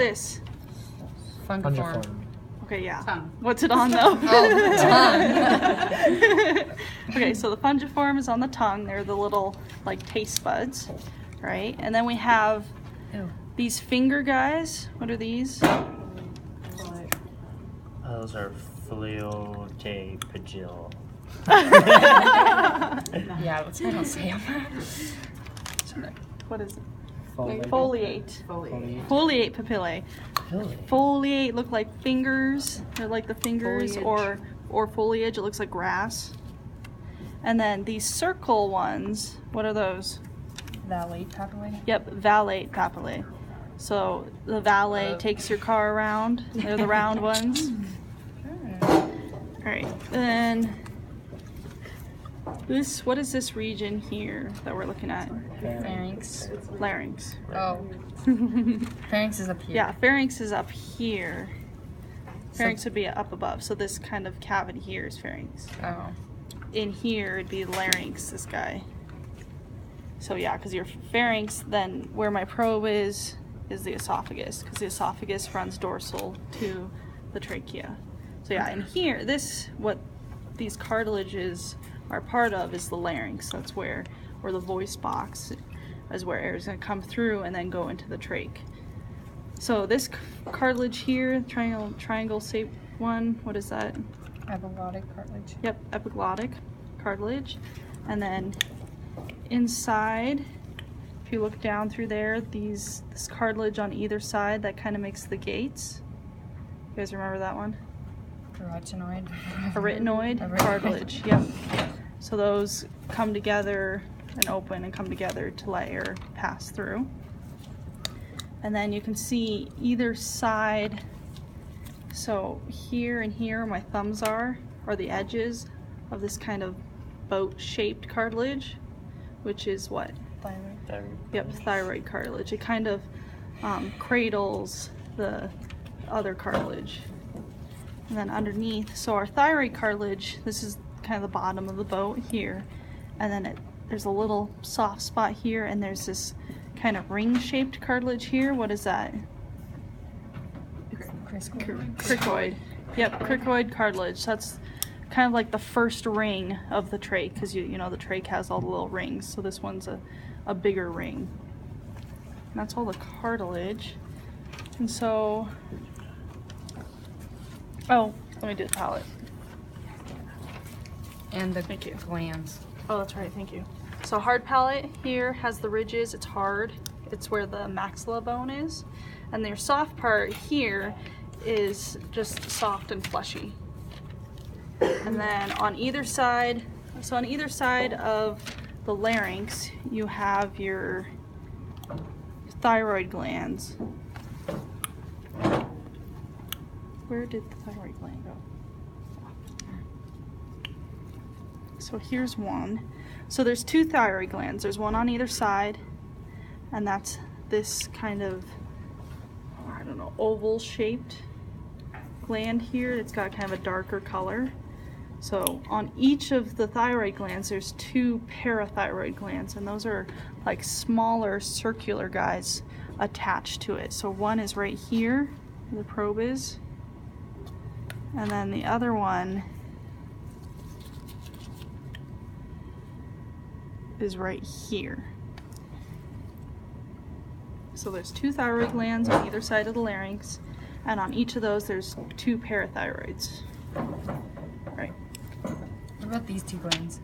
this? Fungiform. Okay, yeah. Tongue. What's it on though? Oh, tongue. Okay, so the fungiform is on the tongue. They're the little like taste buds, right? And then we have these finger guys. What are these? Those are Fleotapagil. Yeah, let's I don't say them. What is it? Foliate. Foliate. Foliate papillae. Foliate look like fingers. They're like the fingers or foliage. It looks like grass. And then these circle ones, what are those? Valet papillae. Yep, valet papillae. So the valet takes your car around. They're the round ones. Alright, then this, what is this region here that we're looking at? Pharynx. Larynx. Oh. Pharynx is up here. Yeah, pharynx is up here. Pharynx would be up above, so this kind of cavity here is pharynx. Oh. In here it'd be larynx, this guy. So yeah, because your pharynx, then where my probe is the esophagus, because the esophagus runs dorsal to the trachea. So yeah, and here, what these cartilages are part of is the larynx. That's where the voice box is where air is going to come through and then go into the trach. So this cartilage here, triangle shaped one, what is that? Epiglottic cartilage. Yep, epiglottic cartilage. And then inside, if you look down through there, this cartilage on either side, that kind of makes the gates. You guys remember that one? Arytenoid cartilage, yep. So those come together and open and come together to let air pass through. And then you can see either side, so here and here my thumbs are the edges of this kind of boat-shaped cartilage, which is what? Thyroid. Yep, thyroid cartilage. It kind of cradles the other cartilage. And then underneath, so our thyroid cartilage, this is kind of the bottom of the boat here, and then there's a little soft spot here, and there's this kind of ring-shaped cartilage here. What is that? Cricoid. Yep, cricoid cartilage. That's kind of like the first ring of the trach, because you know the trach has all the little rings, so this one's a bigger ring. And that's all the cartilage. And so, oh, let me do the palate. And the Thank you. glands. Oh, that's right, thank you. So hard palate here has the ridges, it's hard. It's where the maxilla bone is. And their soft part here is just soft and fleshy. And then on either side, so on either side of the larynx, you have your thyroid glands. Where did the thyroid gland go? So here's one. So there's two thyroid glands. There's one on either side, and that's this kind of, I don't know, oval shaped gland here. It's got kind of a darker color. So on each of the thyroid glands, there's two parathyroid glands, and those are like smaller circular guys attached to it. So one is right here, where the probe is, and then the other one is right here. So there's two thyroid glands on either side of the larynx, and on each of those there's two parathyroids. Right. What about these two glands?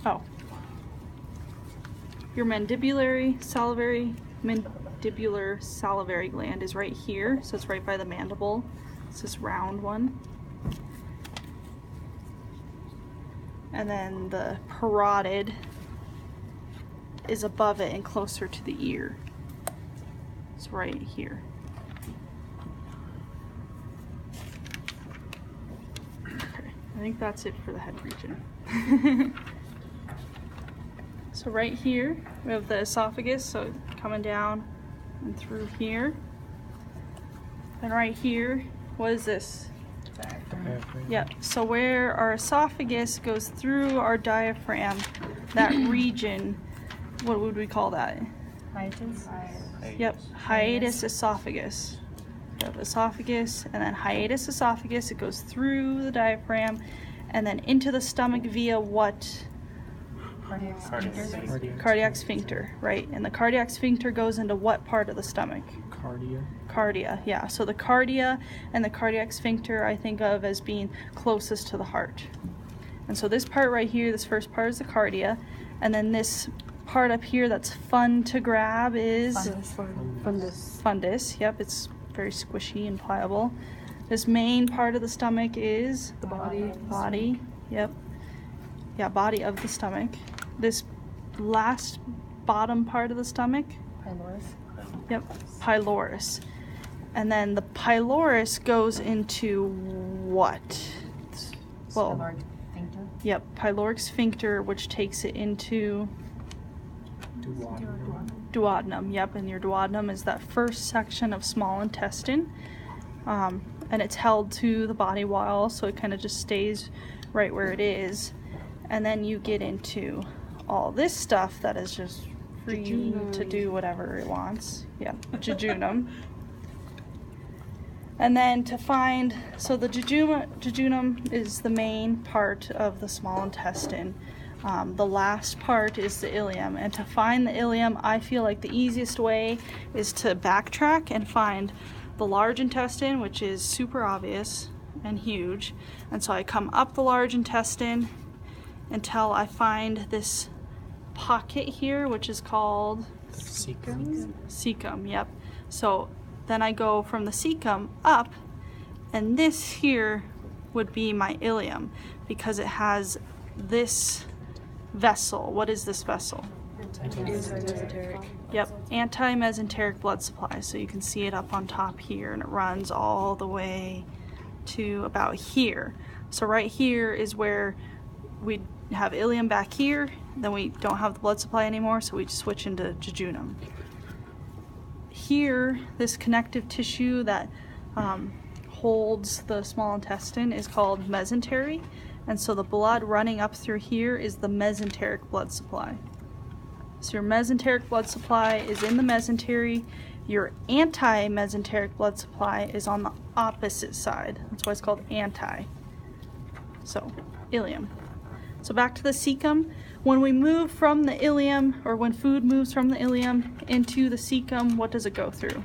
Oh. Your mandibular salivary gland is right here, so it's right by the mandible. It's this round one. And then the parotid is above it and closer to the ear. It's right here. Okay, I think that's it for the head region. So right here, we have the esophagus, so coming down and through here. And right here, what is this? Yep, so where our esophagus goes through our diaphragm, that region, what would we call that? Hiatus? Yep, hiatus esophagus. You have esophagus and then hiatus esophagus. It goes through the diaphragm and then into the stomach via what? Cardiac sphincter, right? And the cardiac sphincter goes into what part of the stomach? Cardia, yeah. So the cardia and the cardiac sphincter I think of as being closest to the heart. And so this part right here, this first part is the cardia, and then this part up here that's fun to grab is fundus. Yep, it's very squishy and pliable. This main part of the stomach is the body. Yep. Yeah, body of the stomach. This last bottom part of the stomach. Pylorus. Yep, pylorus. And then the pylorus goes into what? Well, Pyloric sphincter. yep, pyloric sphincter, which takes it into duodenum. Yep, and your duodenum is that first section of small intestine. And it's held to the body wall, so it kind of just stays right where it is. And then you get into all this stuff that is just free to do whatever it wants. Yeah, jejunum. And then to find, so the jejunum is the main part of the small intestine. The last part is the ileum. And to find the ileum, I feel like the easiest way is to backtrack and find the large intestine, which is super obvious and huge. And so I come up the large intestine until I find this pocket here, which is called cecum. Yep. So then I go from the cecum up, and this here would be my ileum because it has this vessel. What is this vessel? Yep, anti-mesenteric blood supply. So you can see it up on top here, and it runs all the way to about here. So right here is where we have ileum back here, then we don't have the blood supply anymore, so we switch into jejunum. Here, this connective tissue that holds the small intestine is called mesentery, and so the blood running up through here is the mesenteric blood supply. So your mesenteric blood supply is in the mesentery. Your anti-mesenteric blood supply is on the opposite side. That's why it's called anti. So, ileum. So back to the cecum. When we move from the ileum, or when food moves from the ileum into the cecum, what does it go through?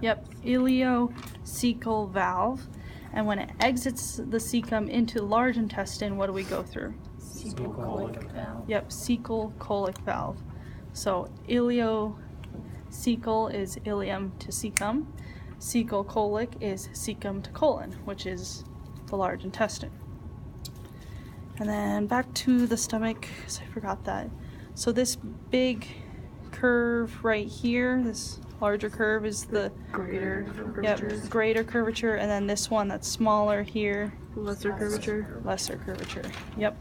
Yep, ileocecal valve. And when it exits the cecum into the large intestine, what do we go through? Cecal-colic valve. Yep, cecal-colic valve. So ileocecal is ileum to cecum. Cecal-colic is cecum to colon, which is the large intestine. And then back to the stomach, because I forgot that. So this big curve right here, this larger curve is the greater curvature, and then this one that's smaller here, lesser curvature. Yep.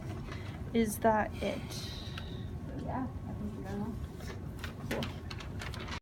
Is that it? Yeah.